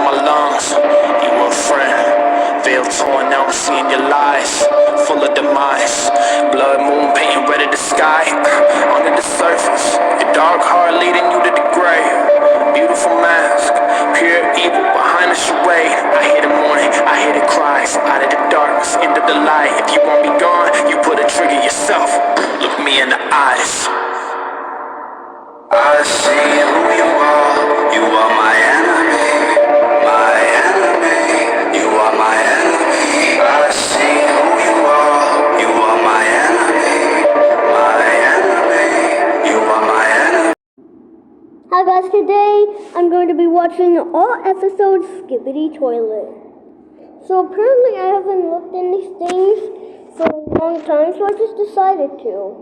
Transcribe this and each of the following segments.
my lungs. You were a friend. Veil torn out, seeing your lies, full of demise. Blood moon painting red in the sky. Under the surface, your dark heart leading you to the grave. Beautiful mask, pure evil behind the charade. I hear the mourning, I hear the cries. Out of the darkness, into the light. If you want me gone, you put a trigger yourself. Look me in the eyes. I see who you are. You are my enemy. My enemy. You are my enemy. I see who you are. You are my enemy. My enemy. You are my enemy. Hi guys, today I'm going to be watching all episodes Skibidi Toilet. So apparently I haven't looked in these things for a long time, so I just decided to.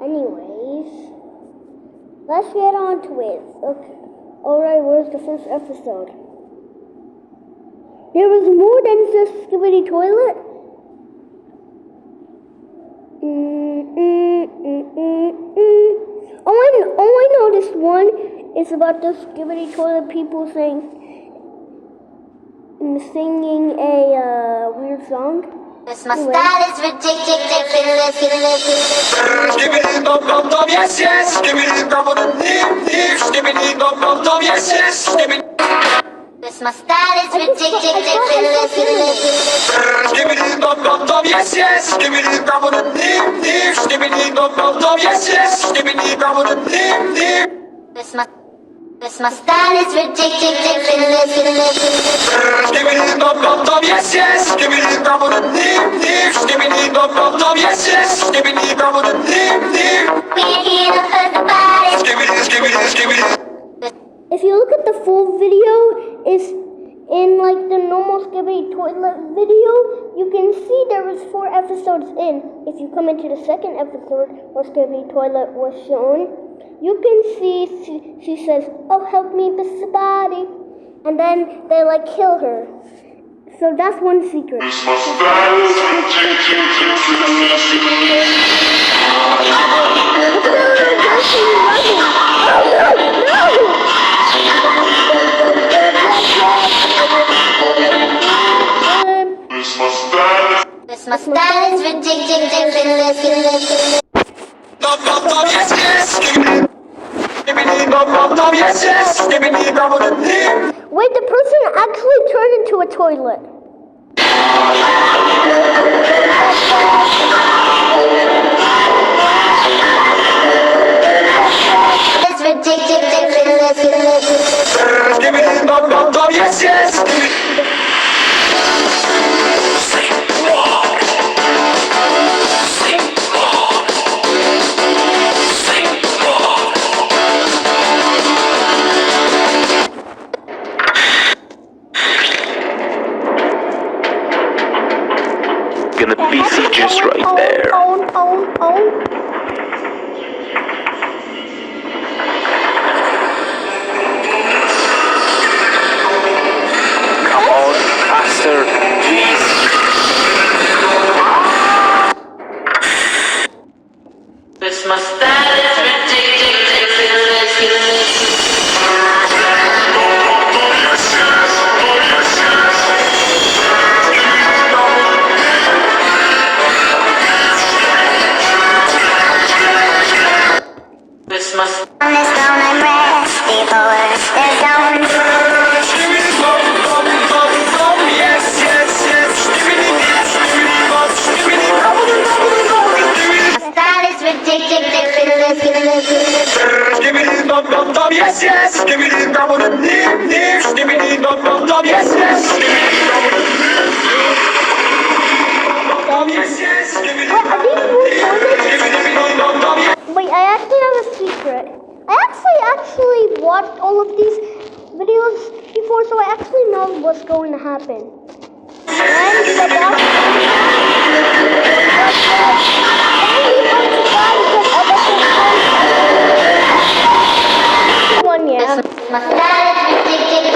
Anyways, let's get on to it. Okay. Alright, where's the first episode? There was more than just Skibidi Toilet? I know this one is about the Skibidi Toilet people singing a weird song. This my style is ridiculous. Skibidi dum dum dum, yes yes. Skibidi dum dum dim, skibidi dum dum dum, yes yes. This my style is ridiculous. Skibidi dum dum dum, yes yes. Skibidi dum dum dim, skibidi dum dum dum, yes yes. Skibidi dum dum dim. This my style is ridiculous. Skibidi dum dum dum, yes yes. Skibidi dum dum dim, skibidi dum dum dum, yes yes. Skibidi dum dum dim. We're here to hurt the body. Skibidi. If you look at the full video, is in like the normal Skibidi Toilet video, you can see there was 4 episodes in. If you come into the second episode where Skibidi Toilet was shown, you can see she says, "Oh, help me, Mr. Body," and then they like kill her. So that's one secret. This my style is ridiculous. Dum dum dum, yes yes. Skibidi dum dum dum, yes yes. Skibidi dum dum dim. Wait, the person actually turned into a toilet. It's ridiculous. Skibidi dum dum dum, yes yes. Gonna be just right there. Come on, faster, please. This my style is ridiculous. This my On this stone I'm ready for the zone. Skibidi dum dum dum, yes yes. Skibidi dum, skibidi dum dum. style is ridiculous. Skibidi dum dum dum, yes yes. Skibidi dum dum dim, skibidi dum dum dum, yes yes. Skibidi dum dum yes yes. Skibidi dum dum, yes. Wait, I actually have a secret. I actually watched all of these videos before, so I actually know what's going to happen. One, yeah. My style is ridiculous.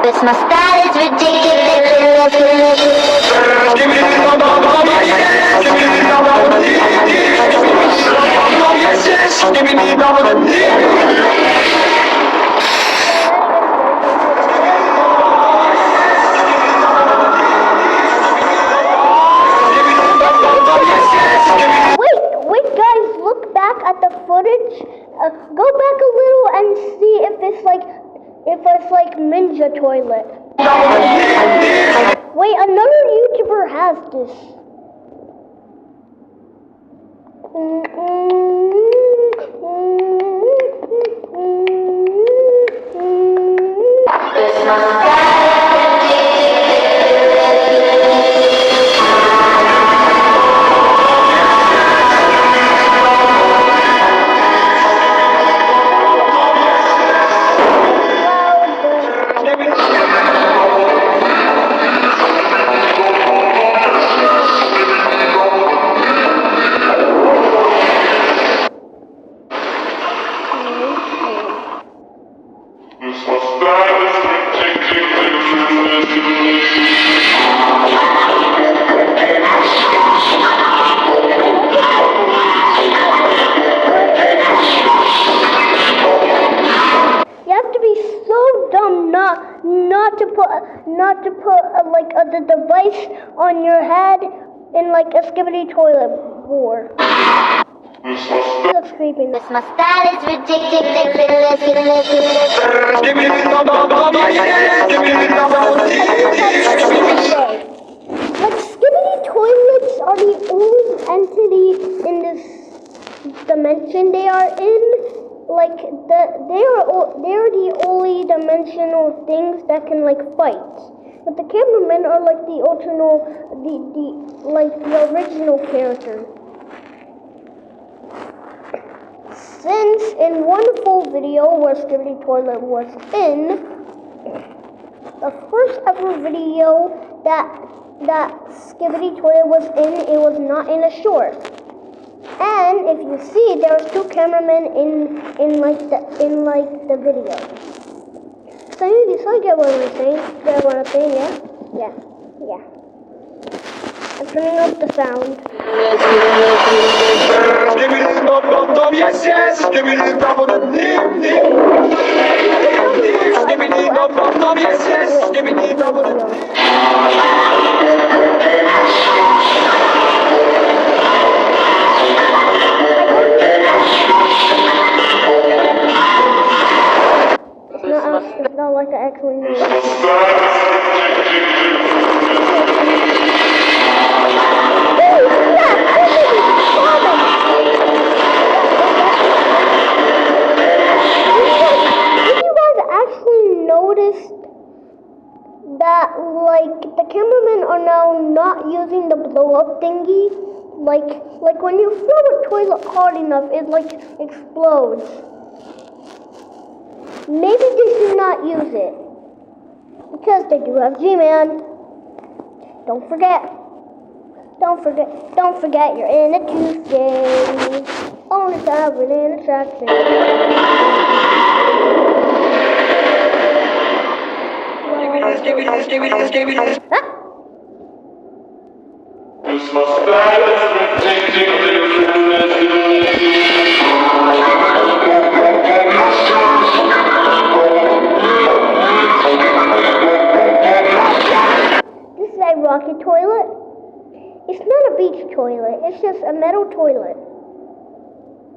This my style is ridiculous. Skibidi dum dum. skibidi dabba dim. Wait, guys, look back at the footage. Go back a little and see if it's like Ninja Toilet. Wait, another YouTuber has this. Not to put the device on your head in like a skibidi toilet bowl. Looks creepy. This my style is ridiculous. Skibidi dabba dabba, yes, skibidi dabba dim. Like skibidi toilets are the only entity in this dimension they are in. Like they're the only dimensional things that can like fight. But the cameramen are like the the original character. Since in one full video where Skibidi Toilet was in, the first ever video that Skibidi Toilet was in, it was not in a short. And if you see, there's two cameramen in the video. So you get what I'm saying? Get what I'm saying? Yeah. I'm turning up the sound. Skibidi dabba dabba, yes, yes, skibidi dabba dim dim. Skibidi dabba dabba, yes, yes, skibidi dabba dim. It's not like I actually know. Did you guys actually notice that like the cameramen are now not using the blow up thingy? Like when you throw a toilet hard enough, it like explodes. Maybe they should not use it. Because they do have G-Man. Don't forget you're in a Tuesday. On the side with an attraction. This is a rocket toilet. It's not a beach toilet, it's just a metal toilet.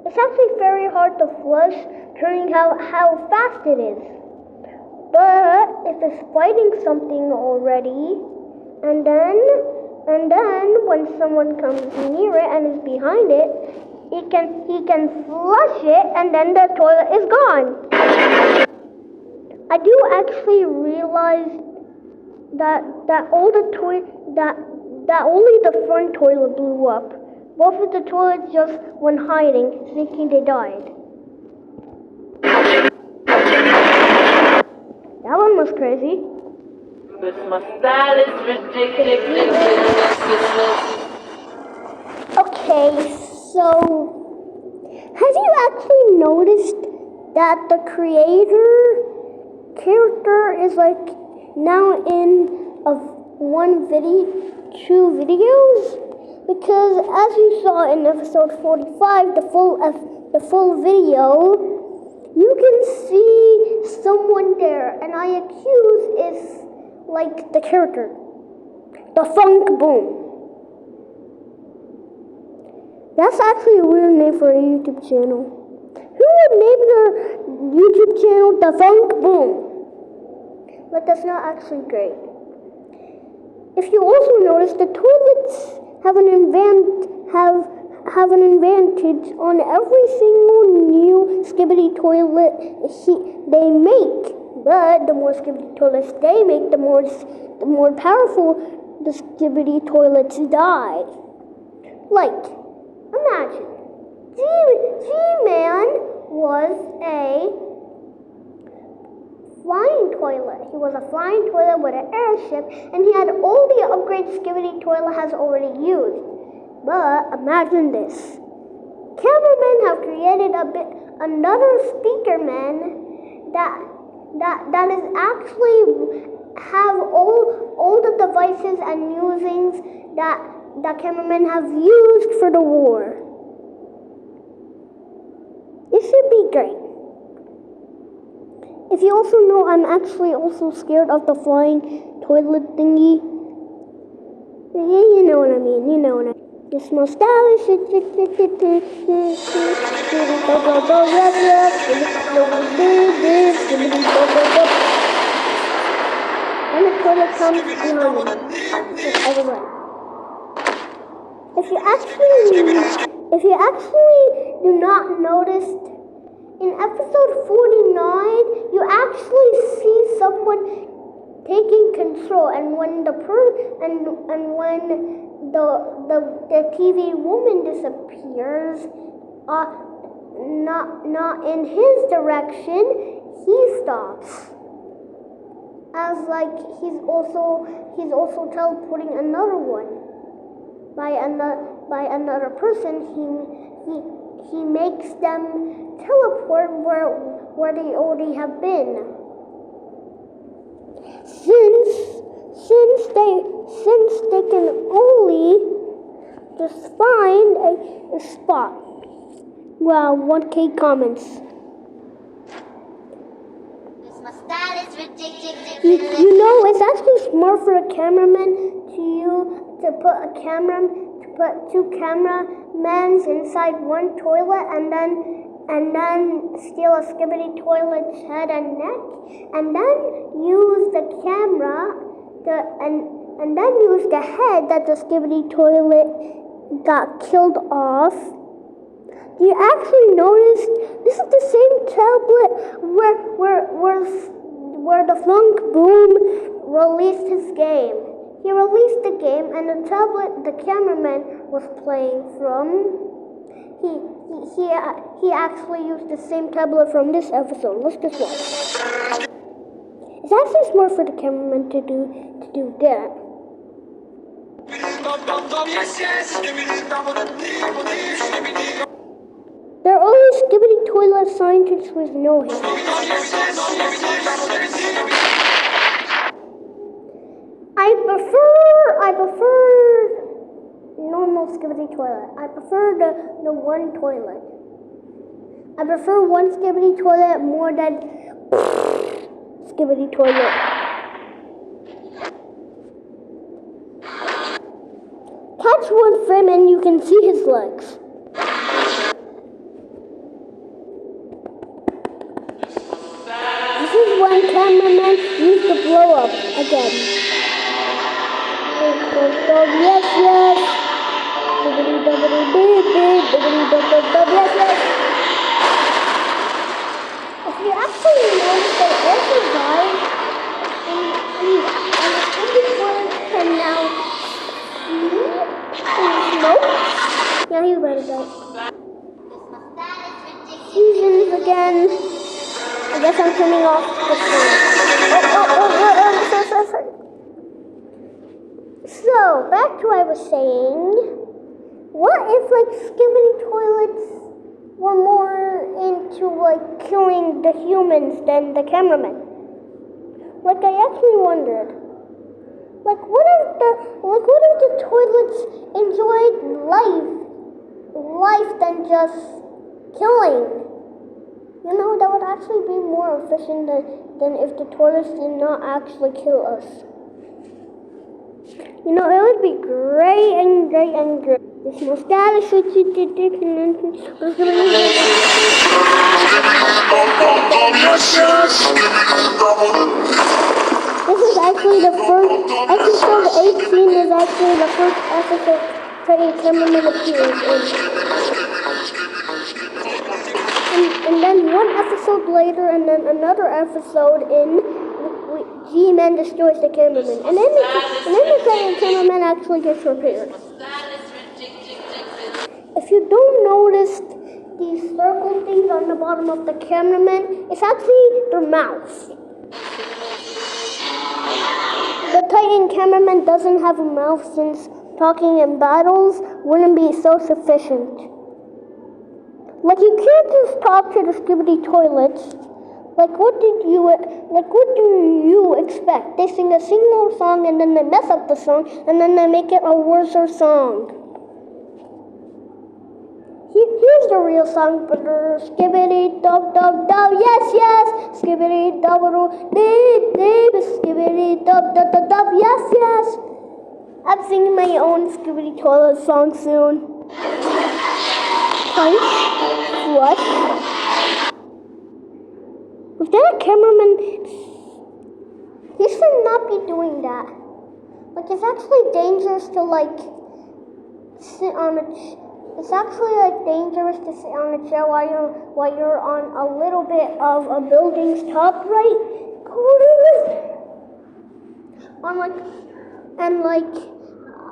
It's actually very hard to flush, turning how fast it is. But if it's fighting something already, and then when someone comes near it and is behind it, he can flush it, and then the toilet is gone. I do actually realize that only the front toilet blew up. Both of the toilets just went hiding, thinking they died. That one was crazy. My style is ridiculous. Okay, so have you actually noticed that the creator character is like now in two videos? Because as you saw in episode 45, the full video, you can see someone there, and I accuse is like the character, the Funk Boom. That's actually a weird name for a YouTube channel. Who would name their YouTube channel the Funk Boom? But that's not actually great. If you also notice, the toilets have an advantage on every single new Skibidi toilet they make. But the more Skibidi toilets they make, the more powerful the Skibidi toilets die. Like, imagine, G-Man was a flying toilet. He was a flying toilet with an airship, and he had all the upgrades Skibidi toilet has already used. But imagine this. Cameramen have created another speakerman that is actually have all the devices and musings that cameramen have used for the war. It should be great. If you also know, I'm actually also scared of the flying toilet thingy. Yeah, you know what I mean. It's more stylish. And the toilet comes behind me. Everywhere. If you actually do not notice, in episode 49, you actually see someone taking control, and when the TV woman disappears, not in his direction, he stops. As like he's also teleporting another one by another person. He makes them teleport where they already have been. Since they can only just find a spot. Wow, 1K comments. You know, it's actually smart for a cameraman to put two cameramans inside one toilet and then steal a Skibidi toilet's head and neck, and then use the camera and then use the head that the Skibidi toilet got killed off. Do you actually notice this is the same tablet where the Funk Boom released his game? He released the game, and the tablet the cameraman was playing from, he actually used the same tablet from this episode. Let's just watch. It's actually smart for the cameraman to do that. There are only Skibidi toilet scientists with no hair. I prefer normal Skibidi toilet. I prefer the one toilet. I prefer one Skibidi toilet more than Skibidi toilet. Catch one frame and you can see his legs. This is when cameraman used to blow up again. Yes, yes. Yes, yes. If you actually notice, they also died, and the Skibidi toilet can now smoke. Yeah, he's about to die. Seasons again. I guess I'm turning off the phone. Sorry. So, back to what I was saying. What if, like, Skibidi toilets were more into, like, killing the humans than the cameramen? Like, I actually wondered. Like, what if the toilets enjoyed just killing. You know, that would actually be more efficient than if the toilets did not actually kill us. You know, it would be great and great and great. This most status which you did Yes, This is actually the first episode 18 is actually the first episode Teddy Cameraman appears in. And then one episode later and then another episode in G-Man destroys the cameraman. And then the cameraman actually gets repaired. If you don't notice these circle things on the bottom of the cameraman, it's actually their mouth. The Titan cameraman doesn't have a mouth since talking in battles wouldn't be so sufficient. Like, you can't just talk to the Skibidi toilets. Like what do you expect? They sing a single song and then they mess up the song and then they make it a worse song. Here's the real song, but Skibidi dub dub dub, yes yes, Skibidi dub dub, Skibidi dub dub dub dub, yes yes. I'm singing my own Skibidi toilet song soon. Punch, flush. If that a cameraman, he should not be doing that. Like, it's actually dangerous to sit on a. It's actually dangerous to sit on a chair while you're on a little bit of a building's top right corner.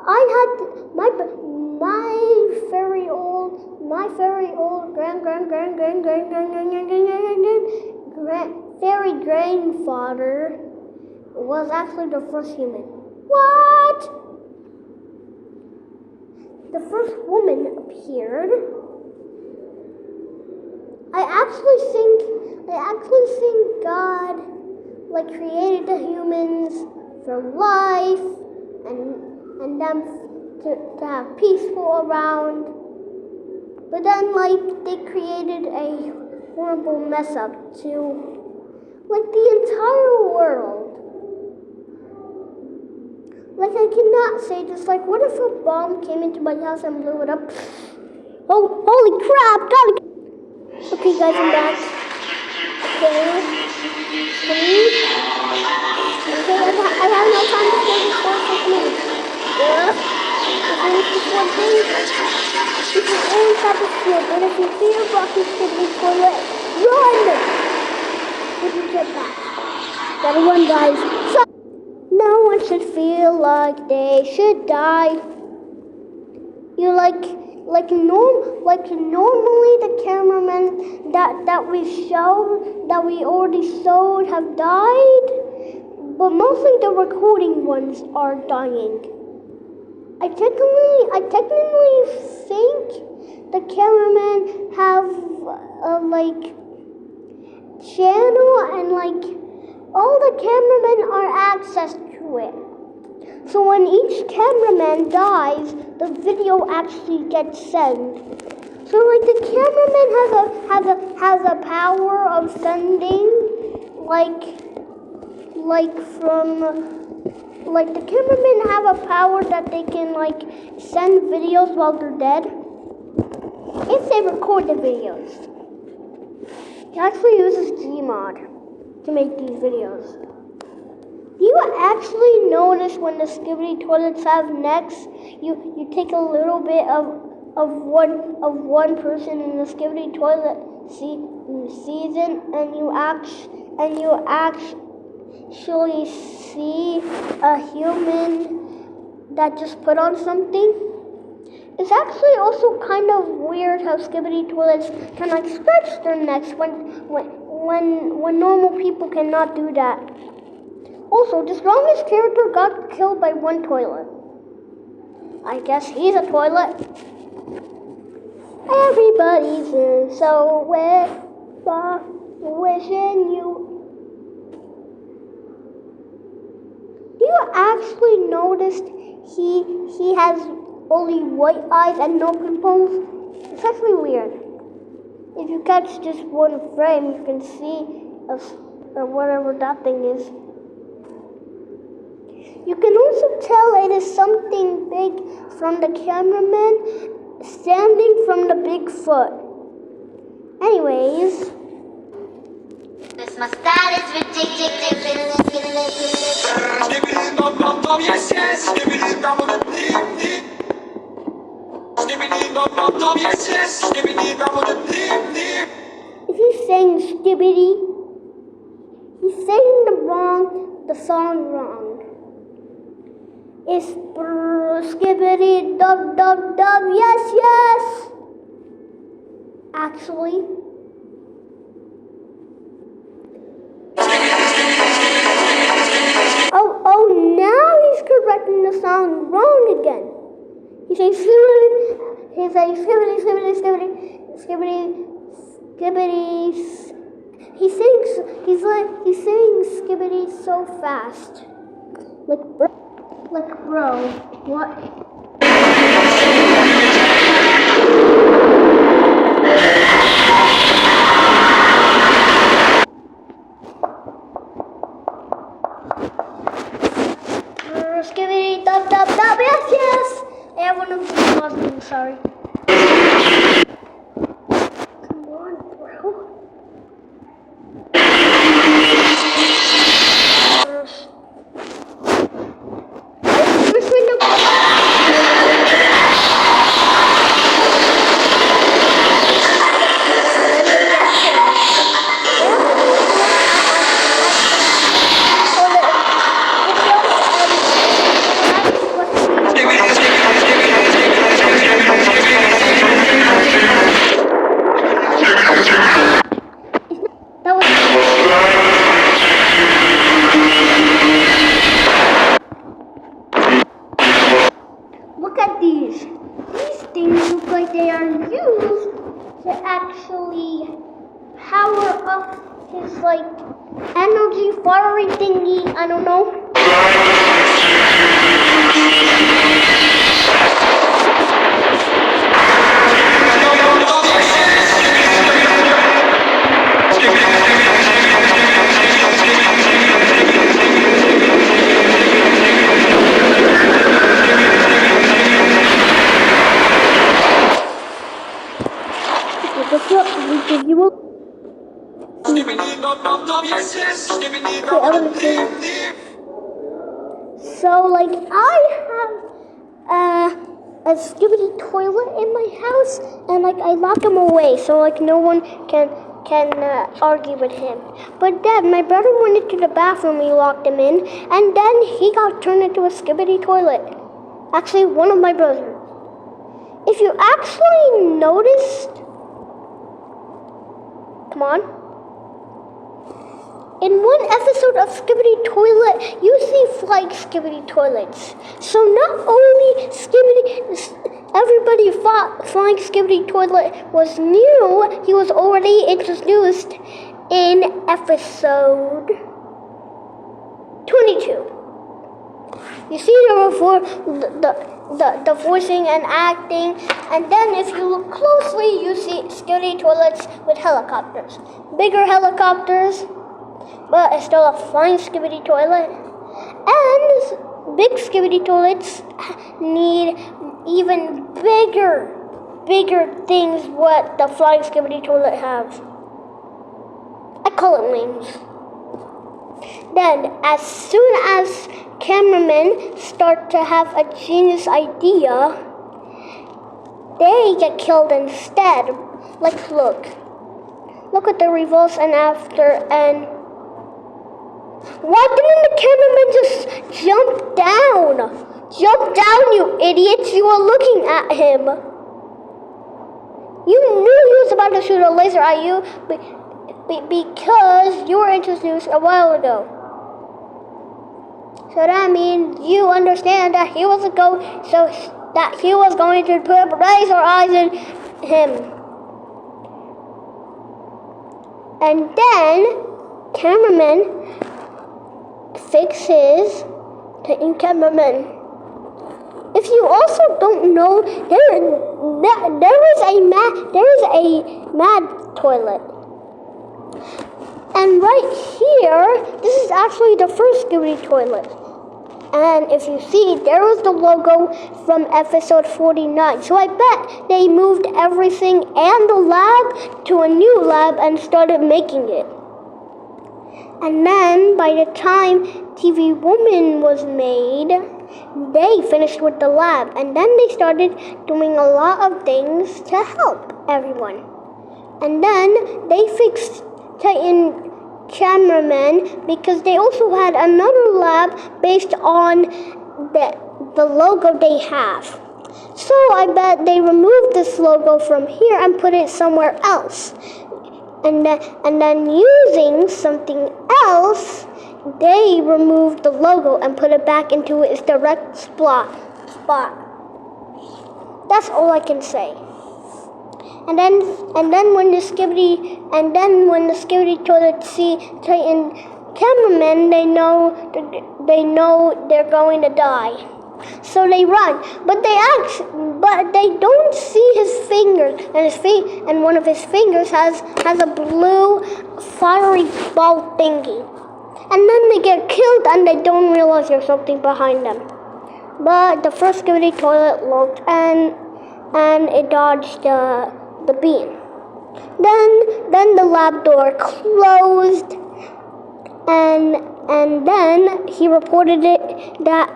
I had my very old fairy grandfather was actually the first human. What? The first woman appeared. I actually think God created the humans for life and them to have peaceful around. But then they created a horrible mess up to the entire world. I cannot say this. What if a bomb came into my house and blew it up? Oh, holy crap! Okay, guys, I'm back. Okay, I have no time to play this for me. Yeah. Finish this one thing. You can always have a shield, and if you see a rocket skipping toilet, run! With your jetpack. Gotta run, guys. So no one should feel like they should die. You normally the cameramen that we already showed have died, but mostly the recording ones are dying. I technically think the cameramen have a channel and all the cameramen are access to it. So when each cameraman dies, the video actually gets sent. So the cameraman has a power of sending the cameramen have a power that they can send videos while they're dead. If they record the videos. It actually uses Gmod to make these videos. Do you actually notice when the Skibidi toilets have necks, you take a little bit of one person in the Skibidi toilet season and you actually see a human that just put on something? It's actually also kind of weird how Skibidi toilets can stretch their necks when normal people cannot do that. Also, the strongest character got killed by one toilet. I guess he's a toilet. Everybody's in, so we're wishing you. Do you actually notice he has only white eyes and no pimples? It's actually weird. If you catch just one frame, you can see whatever that thing is. You can also tell it is something big from the cameraman standing from the big foot. Anyways, Cause my style is ridiculous. Skibbity dum dum dum, yes yes. Skibbity dum dum dim dim. Skibbity dum dum dum, yes yes. Skibbity dum dum dim dim. if he's saying skibbity, he's saying the song wrong. It's skibbity dub dub dub, yes yes. Actually, oh, now he's correcting the song wrong again. He's saying skibbity, skibbity, skibbity, skibbity, skibbity. He's saying skibbity so fast. Like bro, what? Skibbity dub dub dub, yes yes. I have one of these buttons, sorry. Come on, bro. First window. That was Look at these. These things look like they are used to actually power up his energy fiery thingy. I don't know. Skibbity dum dum dum, yes yes. Skibbity dum dum dim dim. So, I have a skibbity toilet in my house, and I lock him away, so no one can argue with him. But then my brother went into the bathroom, he locked him in, and then he got turned into a skibbity toilet. Actually, one of my brothers. If you actually noticed, come on. In one episode of Skibbity Toilet, you see flying Skibbity Toilets. So not only everybody thought Flying Skibbity Toilet was new, he was already introduced in episode 22. You see the voicing and acting, and then if you look closely, you see Skibbity Toilets with helicopters. Bigger helicopters, but it's still a flying Skibbity Toilet. And big Skibbity Toilets need even bigger things what the flying Skibbity Toilet has. I call it wings. Then, as soon as cameramen start to have a genius idea, they get killed instead. Look at the reverse and after, and why didn't the cameraman just jump down? Jump down, you idiots! You were looking at him. You knew he was about to shoot a laser at you because you were introduced a while ago. So that means you understand that he was going to put laser eyes in him. And then cameraman fixes the cameraman. If you also don't know, there is a mad toilet. And right here, this is actually the first Skibidi toilet. And if you see, there was the logo from episode 49. So I bet they moved everything and the lab to a new lab and started making it. And then by the time TV Woman was made, they finished with the lab. And then they started doing a lot of things to help everyone. And then they fixed Titan Cameraman because they also had another lab based on the logo they have. So I bet they removed this logo from here and put it somewhere else. And then using something else, they removed the logo and put it back into its direct spot. That's all I can say. And then when the Skibidi toilet see Titan Cameraman, they know they're going to die. So they run, but they don't see his fingers, and one of his fingers has a blue fiery ball thingy. And then they get killed and they don't realize there's something behind them. But the first Skibidi toilet looked and it dodged the beam. Then the lab door closed, and then he reported it that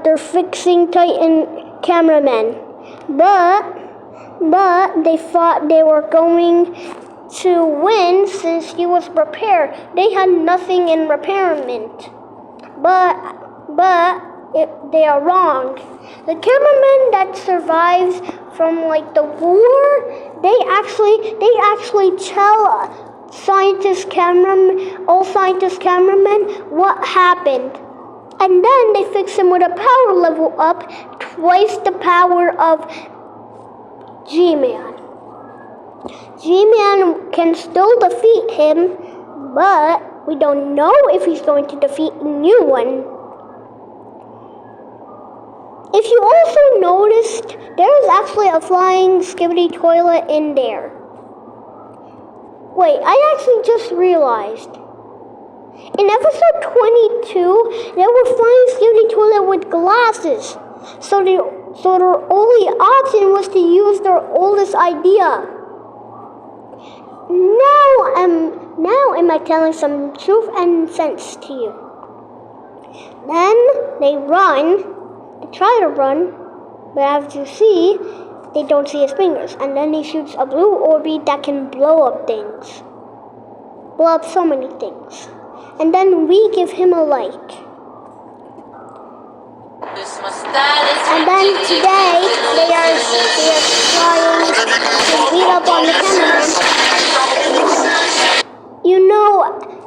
they're fixing Titan Cameraman. But they thought they were going to win since he was repaired. They had nothing in repairment. But they are wrong. The cameraman that survives from the war, they actually tell all scientist cameramen what happened. And then they fix him with a power level up, twice the power of G-Man. G-Man can still defeat him, but we don't know if he's going to defeat a new one. If you also noticed, there's actually a flying Skibidi toilet in there. Wait, I actually just realized. In episode 22, there were flying Skibidi toilet with glasses. So their only option was to use their oldest idea. Now am I telling some truth and sense to you? Then they run. They try to run, but as you see, they don't see his fingers. And then he shoots a blue orb that can blow up things. Blow up so many things. And then we give him a like. And then today, they are trying to beat up on the cameraman.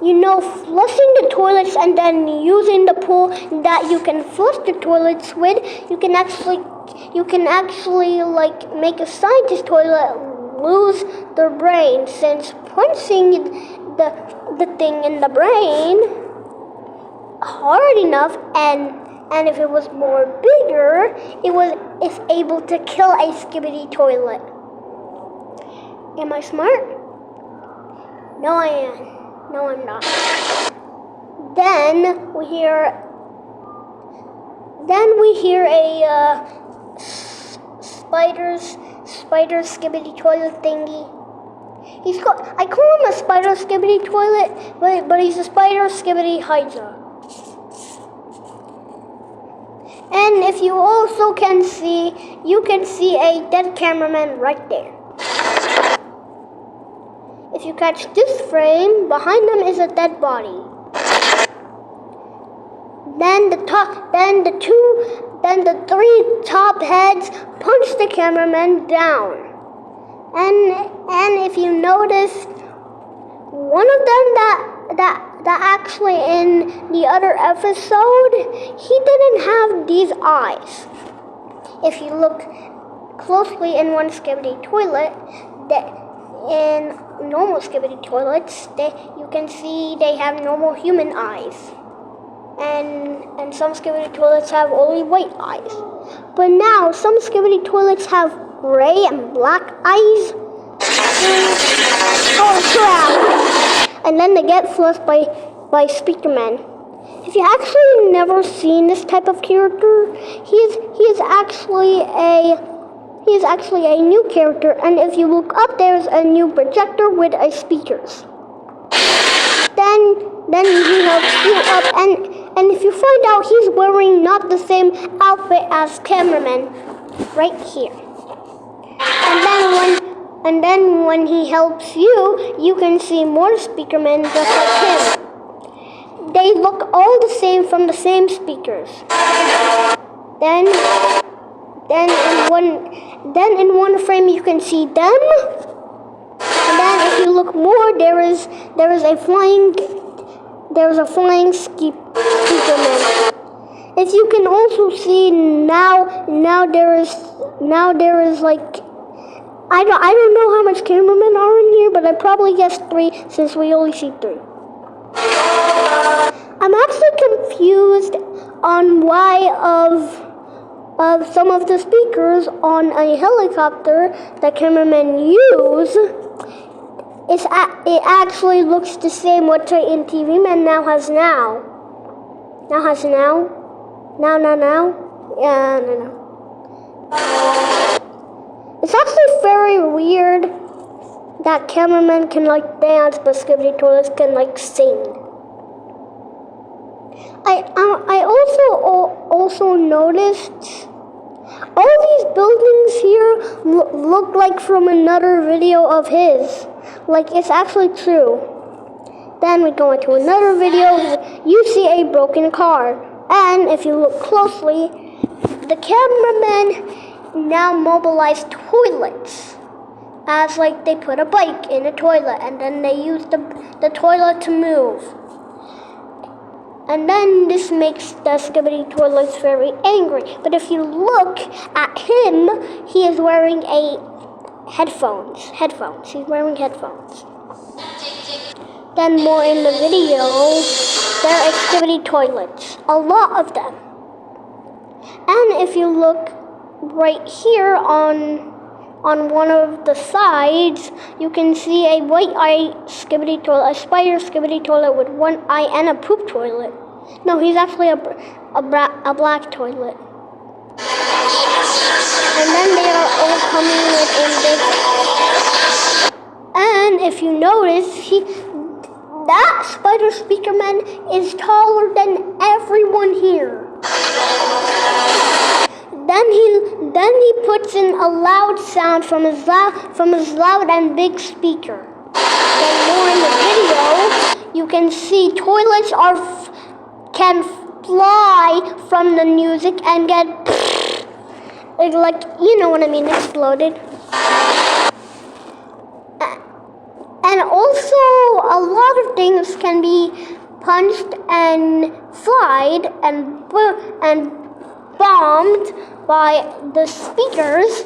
You know, flushing the toilets and then using the pool that you can flush the toilets with, you can actually make a scientist toilet lose their brain, since punching the thing in the brain hard enough, and if it was more bigger, it's able to kill a Skibidi toilet. Am I smart? No, I am. No, I'm not. Then we hear a spider Skibidi toilet thingy. I call him a spider Skibidi toilet, but he's a spider Skibidi Hydra. And if you also can see a dead cameraman right there. If you catch this frame, behind them is a dead body. Then the three top heads punch the cameraman down. And if you noticed, one of them that actually in the other episode, he didn't have these eyes. If you look closely in one Skibidi toilet, in normal Skibidi toilets, you can see they have normal human eyes. And some Skibidi toilets have only white eyes. But now, some Skibidi toilets have gray and black eyes. Oh crap! And then they get flushed by Speakerman. If you actually never seen this type of character, he is actually a new character, and if you look up, there's a new projector with a speakers. Then he helps you up, and if you find out, he's wearing not the same outfit as cameraman, right here. And then when he helps you, you can see more Speakermen just like him. They look all the same from the same speakers. Then in one frame you can see them. And then if you look more, there is a flying Speakerman. If you can also see now there is like I don't know how much cameramen are in here, but I probably guessed 3 since we only see 3. I'm actually confused on why of some of the speakers on a helicopter that cameramen use. It actually looks the same what Titan TV Man now has now. Yeah, no. It's actually very weird that cameramen can like dance, but Skibidi Toilets can like sing. I also noticed all these buildings here look like from another video of his. Like it's actually true. Then we go into another video. You see a broken car, and if you look closely, the cameramen now mobilize toilets. As like they put a bike in a toilet, and then they use the toilet to move. And then this makes the Skibidi Toilets very angry. But if you look at him, he is wearing headphones. He's wearing headphones. Then more in the video, there are Skibidi Toilets. A lot of them. And if you look right here on one of the sides, you can see a white eye Skibidi Toilet, a spider Skibidi Toilet with one eye and a poop toilet. No, he's actually a black toilet. And then they are all coming within this. And if you notice, that spider Speakerman is taller than everyone here. Then he puts in a loud sound from his loud and big speaker. Then more in the video, you can see toilets can fly from the music and get like you know what I mean, exploded. And also a lot of things can be punched and fried and bombed by the speakers.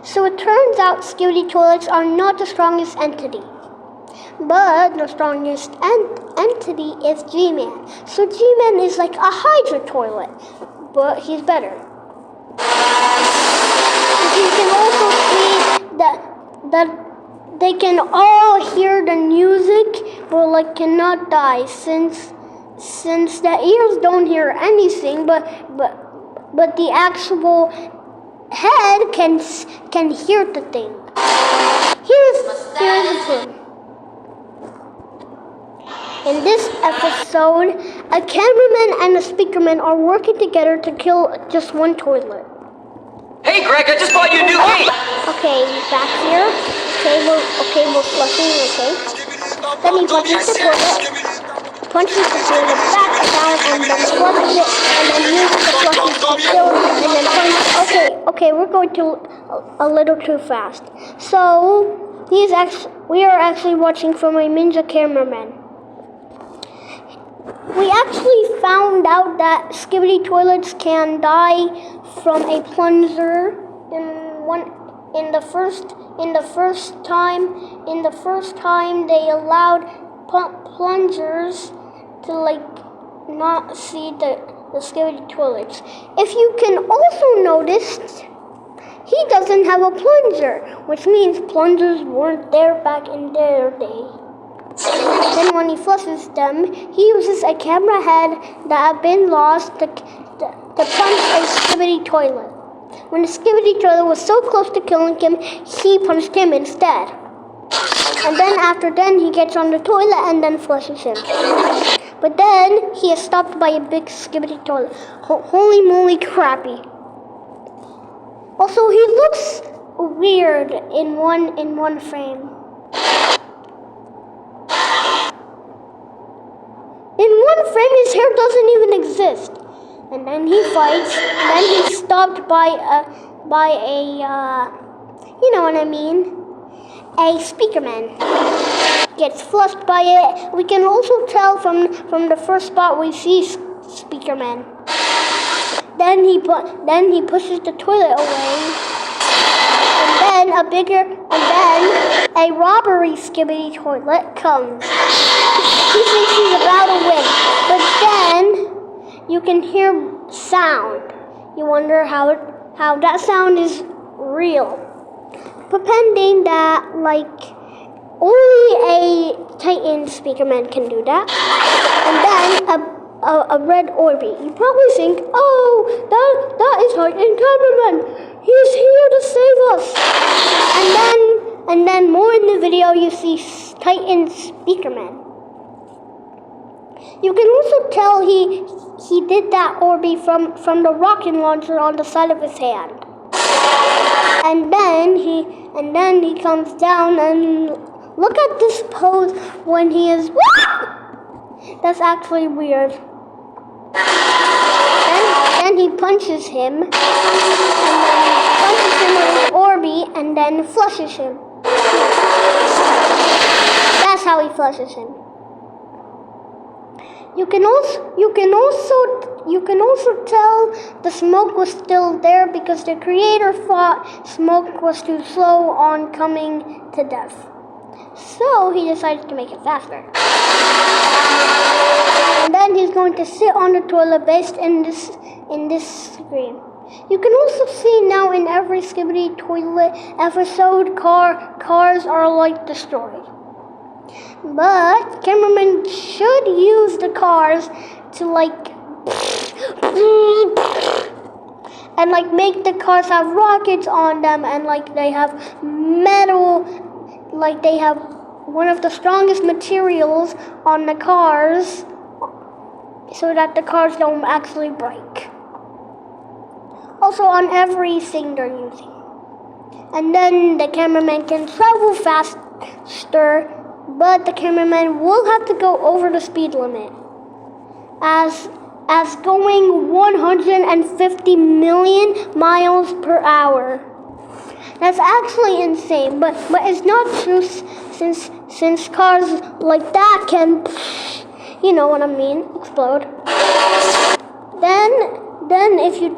So it turns out Skibidi Toilets are not the strongest entity. But the strongest entity is G-Man. So G-Man is like a Hydra toilet, but he's better. You can also see that they can all hear the music, but like cannot die since the ears don't hear anything, but the actual head can hear the thing. Here's the thing. In this episode, a cameraman and a speakerman are working together to kill just one toilet. Hey Greg, I just bought you a new game! Okay, back here. We're flushing, okay. Then he punches the toilet back down, and then flushes it, and then uses the flushing to kill, and then punches. Okay, we're going a little too fast. So, we are actually watching from a ninja cameraman. We actually found out that Skibidi Toilets can die from a plunger in the first time they allowed plungers to like not see the Skibidi Toilets. If you can also notice, he does doesn't have a plunger, which means plungers weren't there back in their day. Then when he flushes them, he uses a camera head that had been lost to punch a Skibidi toilet. When the Skibidi toilet was so close to killing him, he punched him instead. And then after then, he gets on the toilet and then flushes him. But then he is stopped by a big Skibidi toilet. Holy moly crappy. Also, he looks weird in one frame. In one frame, his hair doesn't even exist. And then he fights. Then he's stopped by a you know what I mean, a Speakerman. Gets flushed by it. We can also tell from the first spot we see Speakerman. Then he pushes the toilet away. And then a robbery Skibidi toilet comes. He thinks he's about to win, but then you can hear sound. You wonder how that sound is real. Pretending that like only a Titan Speakerman can do that. And then a red Orby. You probably think, oh, that is Titan Cameraman. He's here to save us. And then more in the video you see Titan Speakerman. You can also tell he did that Orby from the rocket launcher on the side of his hand. And then he comes down and look at this pose when he is. That's actually weird. Then he punches him, and then punches him with Orby, and then flushes him. That's how he flushes him. You can also tell the smoke was still there because the creator thought smoke was too slow on coming to death. So he decided to make it faster. And then he's going to sit on the toilet based in this screen. You can also see now in every Skibidi toilet episode cars are like destroyed. But cameramen should use the cars to like and like make the cars have rockets on them and like they have metal, like they have one of the strongest materials on the cars so that the cars don't actually break. Also on everything they're using. And then the cameraman can travel faster, but the cameraman will have to go over the speed limit as going 150 million miles per hour. That's actually insane, but it's not true since cars like that can, you know what I mean, explode. Then if you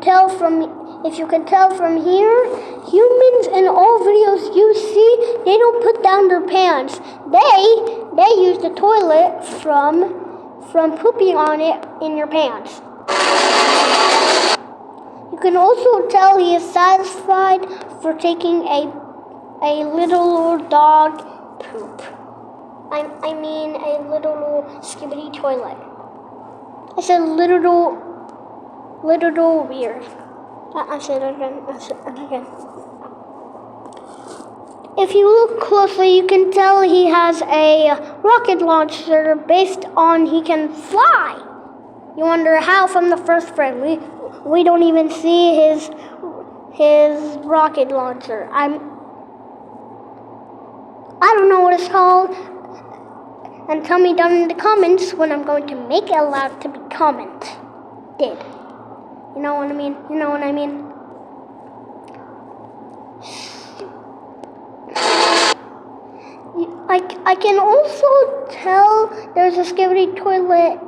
can tell from here, humans in all videos you see, they don't put down their pants. They use the toilet from pooping on it in your pants. You can also tell he is satisfied for taking a little dog poop. I mean a little Skibidi toilet. I said little weird. I said it again. If you look closely, you can tell he has a rocket launcher based on he can fly. You wonder how from the first frame. We don't even see his rocket launcher. I don't know what it's called. And tell me down in the comments when I'm going to make it allowed to be commented. You know what I mean? You know what I mean? I can also tell there's a Skibidi toilet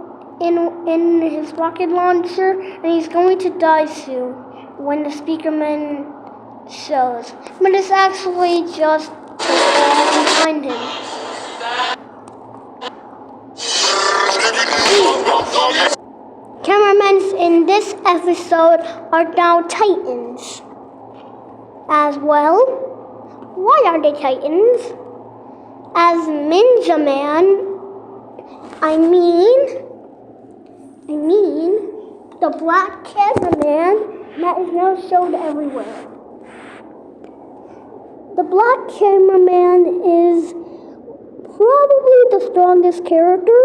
in his rocket launcher, and he's going to die soon when the Speakerman shows. But it's actually just behind him. Cameramans in this episode are now Titans. as well. Why are they Titans? As Ninja Man, I mean the black cameraman that is now shown everywhere. The black cameraman is probably the strongest character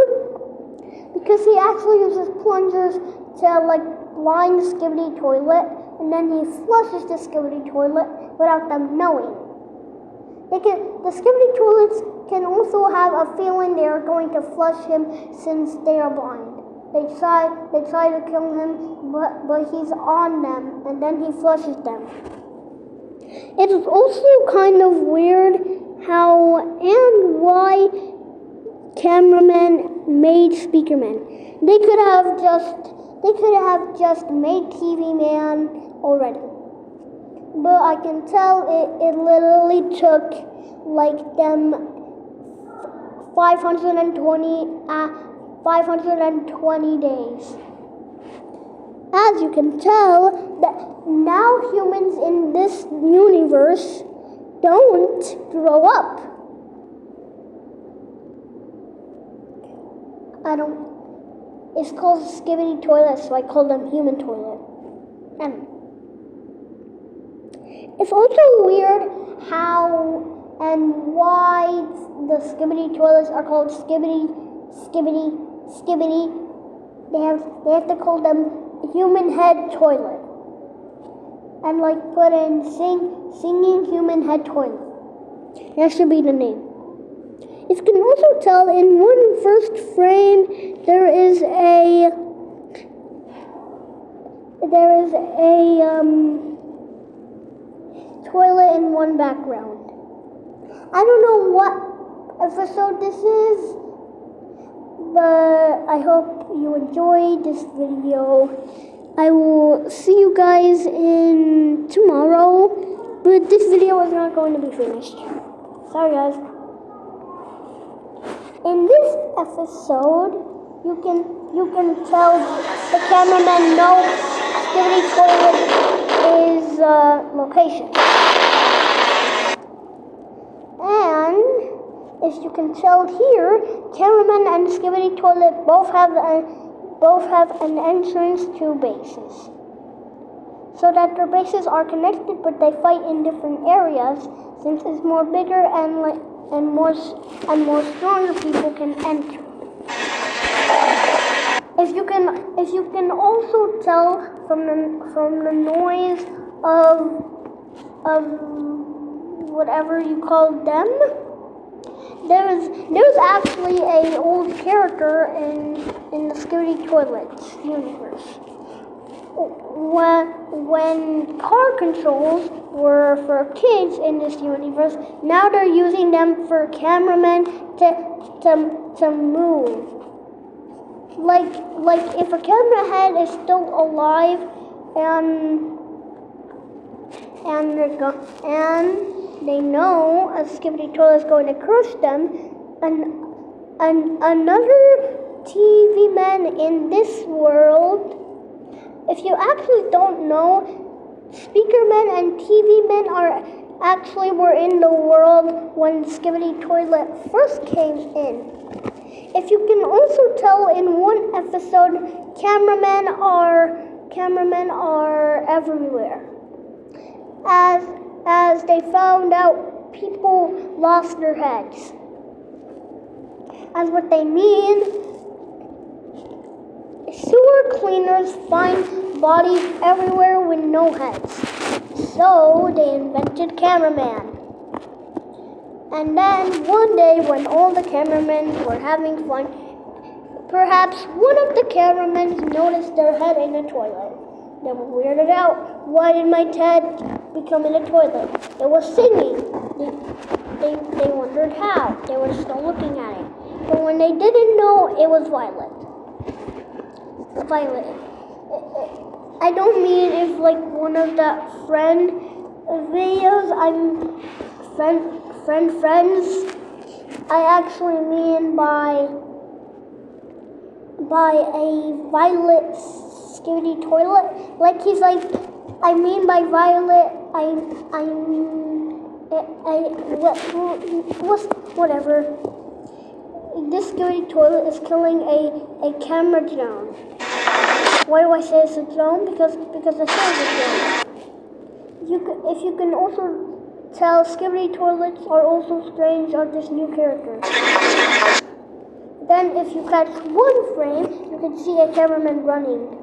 because he actually uses plungers to like blind the Skibidi Toilet, and then he flushes the Skibidi Toilet without them knowing. The Skibidi Toilets can also have a feeling they are going to flush him since they are blind. They try to kill him, but he's on them, and then he flushes them. It is also kind of weird how and why cameramen made Speakerman. They could have just made TV Man already. But I can tell it literally took like them 520 days. As you can tell, that now humans in this universe don't grow up. It's called Skibidi Toilet, so I call them Human Toilet. And it's also weird how and why the Skibidi Toilets are called Skibidi. They have to call them Human Head Toilet. And like put in singing Human Head Toilet. That should be the name. You can also tell in one first frame there is a toilet in one background. I don't know what episode this is, but I hope you enjoyed this video. I will see you guys in tomorrow, but this video is not going to be finished. Sorry guys. In this episode, you can tell the cameraman knows Skibidi Toilet is location. And as you can tell here, cameraman and Skibidi Toilet both have an entrance to bases, so that their bases are connected, but they fight in different areas since it's more bigger and more stronger people can enter. If you can also tell from the noise of whatever you call them, there's actually an old character in the Skibidi Toilet universe. When car controls were for kids in this universe, now they're using them for cameramen to move. Like if a camera head is still alive and they know a Skibidi Toilet is going to crush them, and another TV man in this world. If you actually don't know, Speakermen and TV men were in the world when Skibidi Toilet first came in. If you can also tell in one episode, cameramen are everywhere. As they found out people lost their heads. As what they mean, sewer cleaners find bodies everywhere with no heads. So they invented cameraman. And then one day when all the cameramen were having fun, perhaps one of the cameramen noticed their head in the toilet. They were weirded out. Why did my head become in the toilet? It was singing. They wondered how. They were still looking at it. But when they didn't know, it was Violet. I don't mean if like one of the friend videos, friends. I actually mean by a Violet Skibidi Toilet. Like he's like I mean by violet, whatever. This security toilet is killing a camera drone. Why do I say it's a drone? Because it says a drone. If you can also tell, skibidi toilets are also strange, are just new characters. Then if you catch one frame, you can see a cameraman running.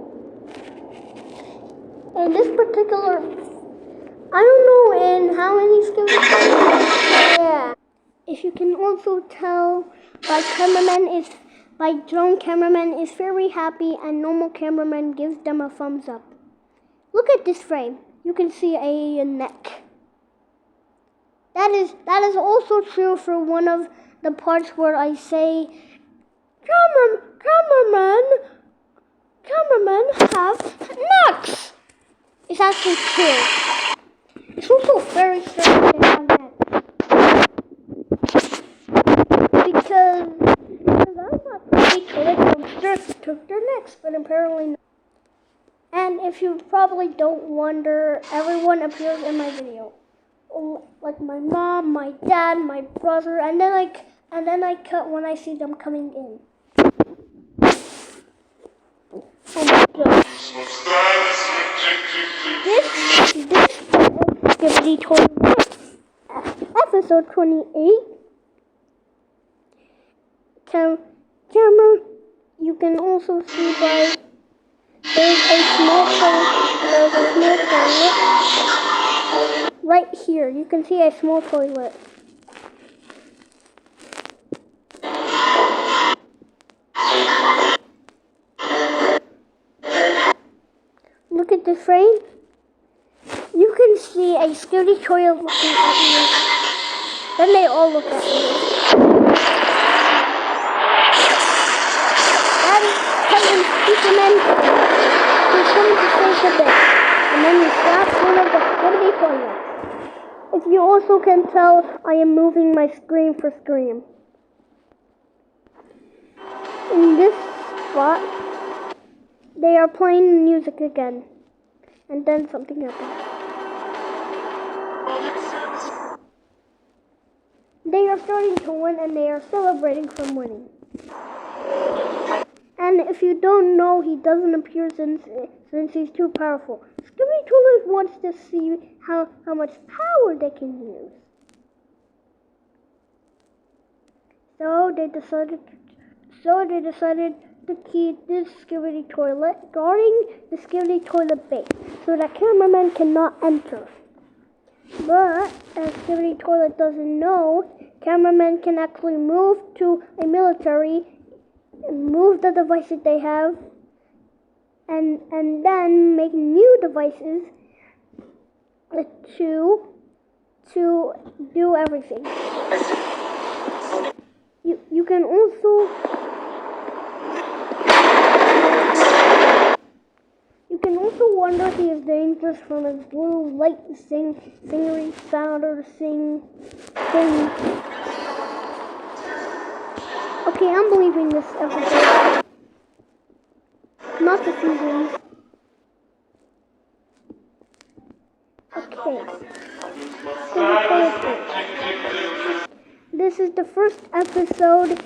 In this particular, I don't know in how many skibidi toilets. Yeah. If you can also tell, by drone cameraman is very happy and normal cameraman gives them a thumbs up. Look at this frame. You can see a neck. That is also true for one of the parts where I say, cameramen have necks. It's actually true. It's also very strange they have necks. Because I thought the toilet dumpsters took their necks, but apparently not. And if you probably don't wonder, everyone appears in my video. Like my mom, my dad, my brother, and then I cut when I see them coming in. Oh my god. This is Skibidi Toilet episode 28. Camera, you can also see by there's a small toilet right here. You can see a small toilet. Look at the frame. You can see a skibidi toilet looking at me. Then they all look at me. That is Kevin Superman who's coming to save the day. And then you slap one of the skibidi toilets. If you also can tell, I am moving my screen for Scream. In this spot, they are playing music again. And then something happens. They are starting to win and they are celebrating from winning. And if you don't know, he doesn't appear since he's too powerful. Skibidi Toilet wants to see how much power they can use. So they decided to keep this Skibidi Toilet guarding the Skibidi Toilet base so that cameraman cannot enter. But as Skibidi Toilet doesn't know, cameraman can actually move to a military and move the devices they have and then make new devices to do everything. You can also wonder if he is dangerous from his blue light singery sound or thing. Okay, I'm believing this episode. Not the seasons. Okay. This is the first episode.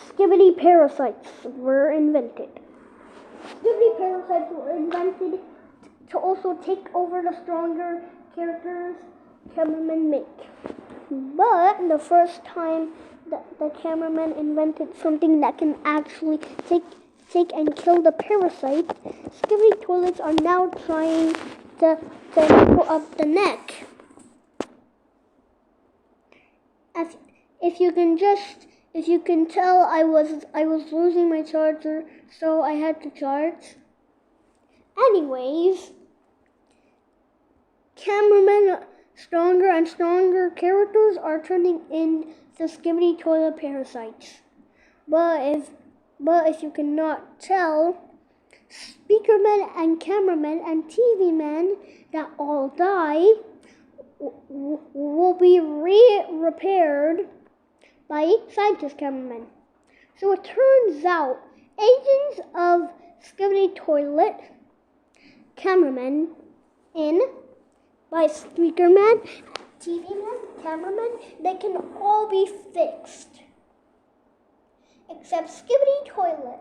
Skibidi parasites were invented. Skibidi parasites were invented to also take over the stronger characters cameramen make. But the first time the cameraman invented something that can actually take and kill the parasite, Skibidi Toilets are now trying to pull up the neck. If you can tell, I was losing my charger, so I had to charge. Anyways, cameramen, stronger and stronger characters are turning into Skibidi Toilet parasites. But if you cannot tell, speakermen and cameramen and TV men that all die will be repaired by scientist cameramen. So it turns out agents of Skibidi Toilet cameramen in, by speaker man, TV man, cameraman, they can all be fixed. Except Skibidi Toilet.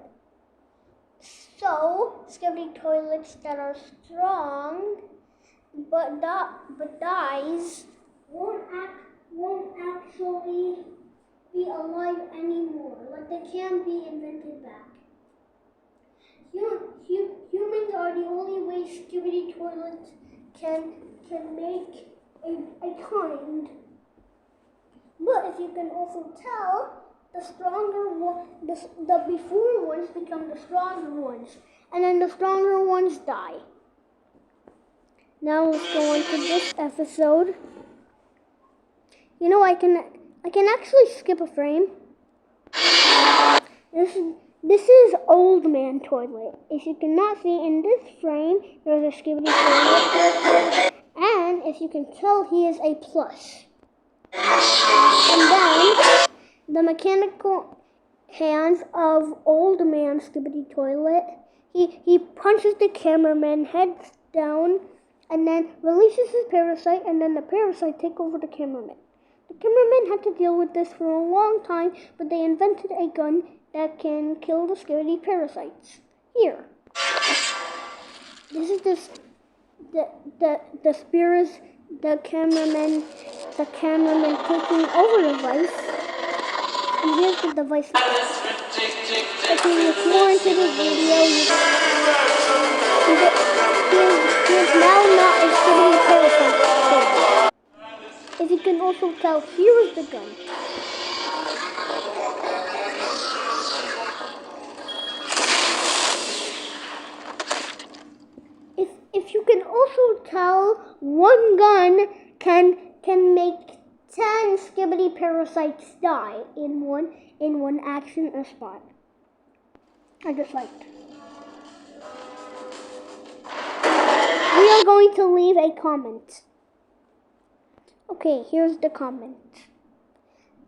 So, Skibidi Toilets that are strong but dies won't actually be alive anymore. Like they can't be invented back. Humans are the only way Skibidi Toilets can make a kind. But if you can also tell, the stronger one, the before ones become the stronger ones, and then the stronger ones die. Now let's go on to this episode. You know, I can actually skip a frame. This is Old Man Toilet. If you cannot see in this frame, there's a Skibidi Toilet, and if you can tell, he is a plus. And then the mechanical hands of Old Man Skibidi Toilet. He punches the cameraman heads down, and then releases his parasite, and then the parasite take over the cameraman. The cameraman had to deal with this for a long time, but they invented a gun that can kill the Skibidi parasites. Here. This is the spirits, the cameraman taking over the vice. And here's the device. If you look more into this video, he is now not a Skibidi parasite. If you can also tell, here is the gun. If you can also tell, one gun can make 10 Skibidi parasites die in one action or spot. I just liked. We are going to leave a comment. Okay, here's the comment.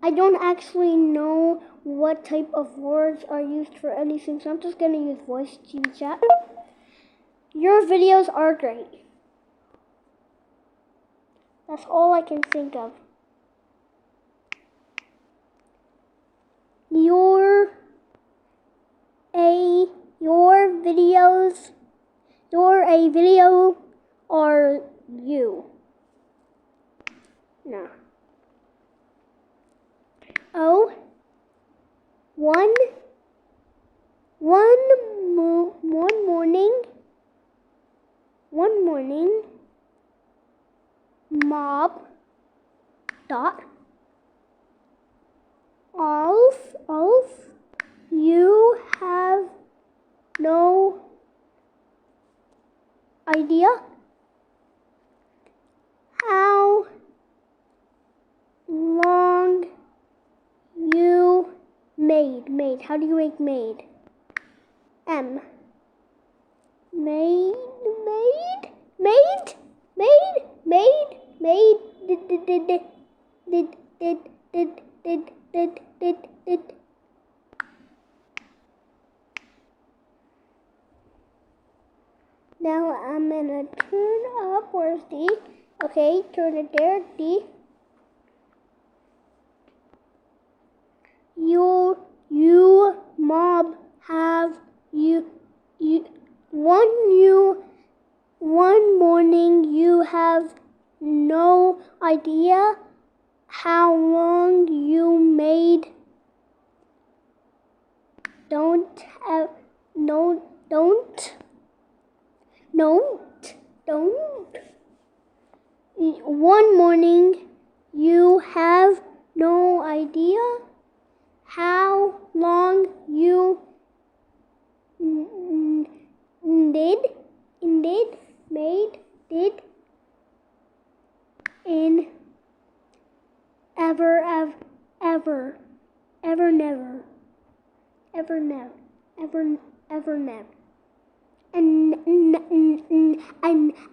I don't actually know what type of words are used for anything, so I'm just going to use voice chat. Your videos are great. That's all I can think of. Your videos, you're a video, or you? No. Oh, one morning, mob dot Alf, you have no idea how long you made. How do you make made? M. Made. Now I'm gonna turn up. Where's D? Okay, turn it there. D. You mob have one morning you have no idea how long you made. Don't. One morning you have no idea how long you made in ever never. And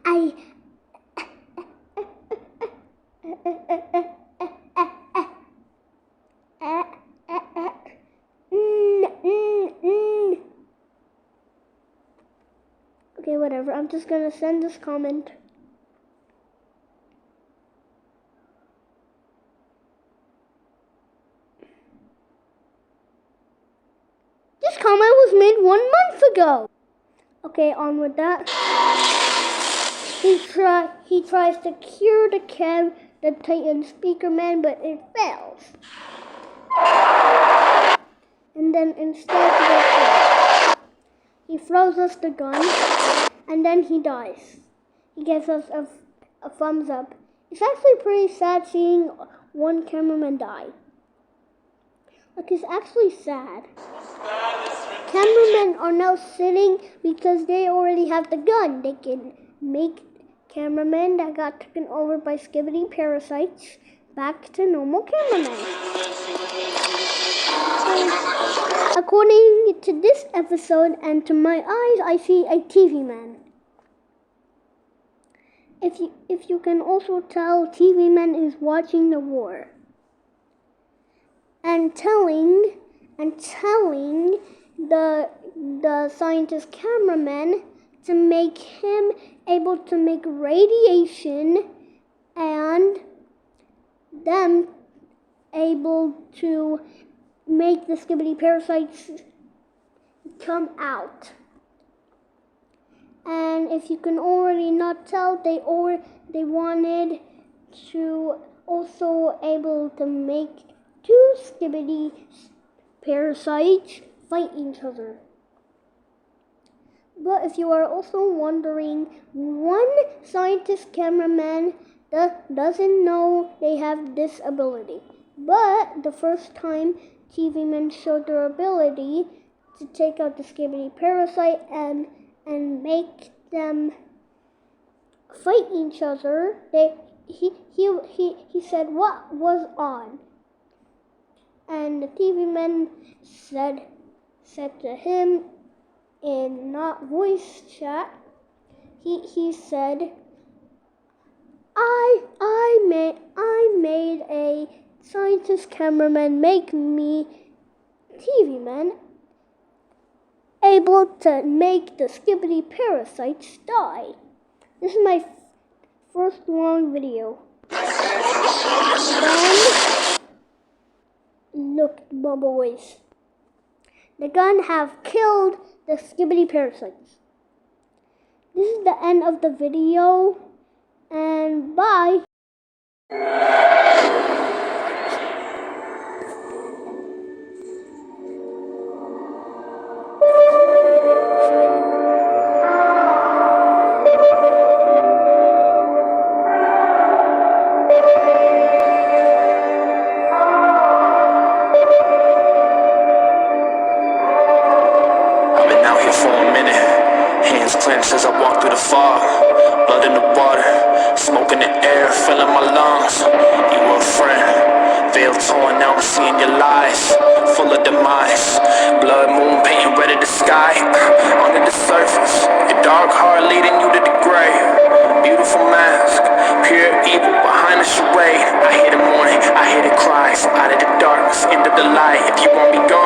I Okay, whatever. I'm just gonna send this comment. This comment was made 1 month ago. Okay, on with that. He tries to cure the Titan Speaker Man, but it fails. And then instead he throws us the gun, and then he dies. He gives us a thumbs up. It's actually pretty sad seeing one cameraman die. Like, it's actually sad. Cameramen are now sitting because they already have the gun. They can make cameramen that got taken over by Skibidi parasites back to normal cameramen. According to this episode and to my eyes, I see a TV man. If you can also tell, TV man is watching the war and telling the scientist cameraman to make him able to make radiation and them able to make the Skibidi parasites come out. And if you can already not tell, they wanted to also able to make 2 Skibidi parasites fight each other. But if you are also wondering, one scientist cameraman doesn't know they have this ability. But the first time TV men showed their ability to take out the Skibidi parasite and make them fight each other, he said what was on. And the TV men said to him in not voice chat, he said, I made a scientist cameraman make me TV man able to make the Skibidi parasites die. This is my first long video. And look, my boys. The gun have killed the Skibidi parasites. This is the end of the video, and bye. Clenched as I walk through the fog, blood in the water, smoke in the air, filling my lungs. You were a friend, veil torn, now I'm seeing your lies, full of demise. Blood moon painting red of the sky, under the surface, your dark heart leading you to the grave. Beautiful mask, pure evil behind the charade. I hear the morning, I hear the cries, out of the darkness, into the light. If you want me, go.